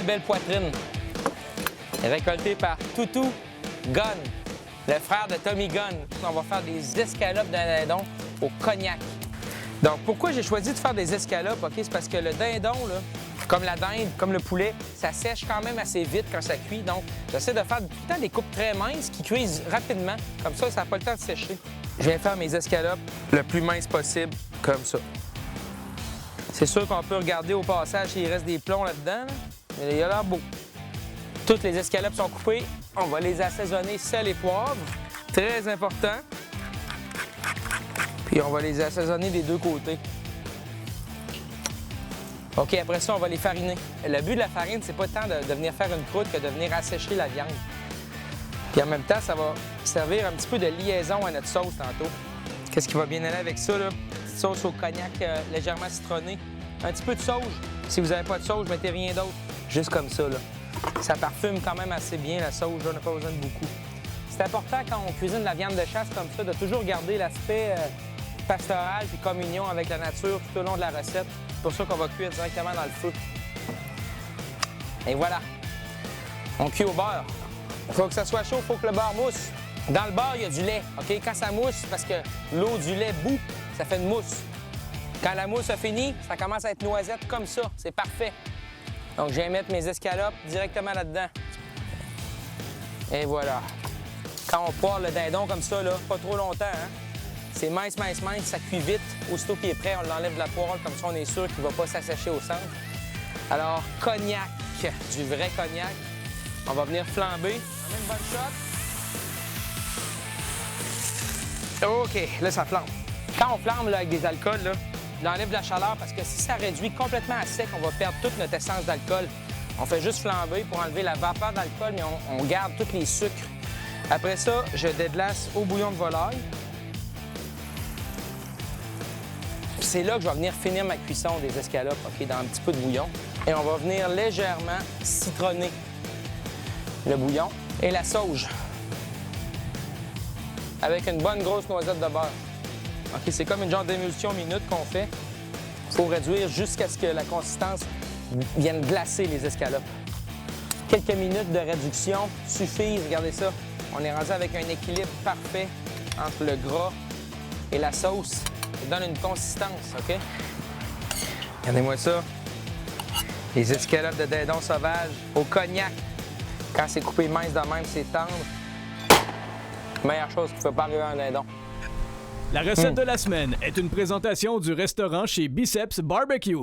belle poitrine. Récoltée par Toutou Gunn, le frère de Tommy Gunn. On va faire des escalopes de dindon au cognac. Donc, pourquoi j'ai choisi de faire des escalopes? OK, c'est parce que le dindon, là, comme la dinde, comme le poulet, ça sèche quand même assez vite quand ça cuit. Donc, j'essaie de faire tout le temps des coupes très minces qui cuisent rapidement. Comme ça n'a pas le temps de sécher. Je viens faire mes escalopes le plus mince possible, comme ça. C'est sûr qu'on peut regarder au passage s'il reste des plombs là-dedans, là, mais il a l'air beau. Toutes les escalopes sont coupées. On va les assaisonner sel et poivre. Très important. Puis on va les assaisonner des deux côtés. OK, après ça, on va les fariner. Le but de la farine, c'est pas tant de venir faire une croûte que de venir assécher la viande. Puis en même temps, ça va servir un petit peu de liaison à notre sauce tantôt. Qu'est-ce qui va bien aller avec ça, là? Petite sauce au cognac légèrement citronnée. Un petit peu de sauge. Si vous n'avez pas de sauge, mettez rien d'autre. Juste comme ça, là. Ça parfume quand même assez bien, la sauge, là, on n'a pas besoin de beaucoup. C'est important quand on cuisine la viande de chasse comme ça, de toujours garder l'aspect pastoral et communion avec la nature tout au long de la recette. C'est pour ça qu'on va cuire directement dans le feu. Et voilà. On cuit au beurre. Il faut que ça soit chaud, il faut que le beurre mousse. Dans le beurre, il y a du lait. OK? Quand ça mousse, c'est parce que l'eau du lait bout, ça fait une mousse. Quand la mousse a fini, ça commence à être noisette comme ça. C'est parfait. Donc, je viens mettre mes escalopes directement là-dedans. Et voilà. Quand on poire le dindon comme ça, là, pas trop longtemps, hein? C'est mince, mince, mince, ça cuit vite. Aussitôt qu'il est prêt, on l'enlève de la poêle, comme ça on est sûr qu'il ne va pas s'assécher au centre. Alors, cognac, du vrai cognac. On va venir flamber. On met une bonne shot. OK, là, ça flambe. Quand on flambe là, avec des alcools, là, il enlève de la chaleur parce que si ça réduit complètement à sec, on va perdre toute notre essence d'alcool. On fait juste flamber pour enlever la vapeur d'alcool, mais on garde tous les sucres. Après ça, je déglace au bouillon de volaille. C'est là que je vais venir finir ma cuisson des escalopes, OK, dans un petit peu de bouillon. Et on va venir légèrement citronner le bouillon et la sauge avec une bonne grosse noisette de beurre. OK, c'est comme une genre d'émulsion minute qu'on fait. Il faut réduire jusqu'à ce que la consistance vienne glacer les escalopes. Quelques minutes de réduction suffisent. Regardez ça. On est rendu avec un équilibre parfait entre le gras et la sauce. Ça donne une consistance, OK? Regardez-moi ça. Les escalopes de dindon sauvage au cognac. Quand c'est coupé mince de même, c'est tendre. Meilleure chose qui ne peut pas arriver à un dindon. La recette de la semaine est une présentation du restaurant chez Biceps Barbecue.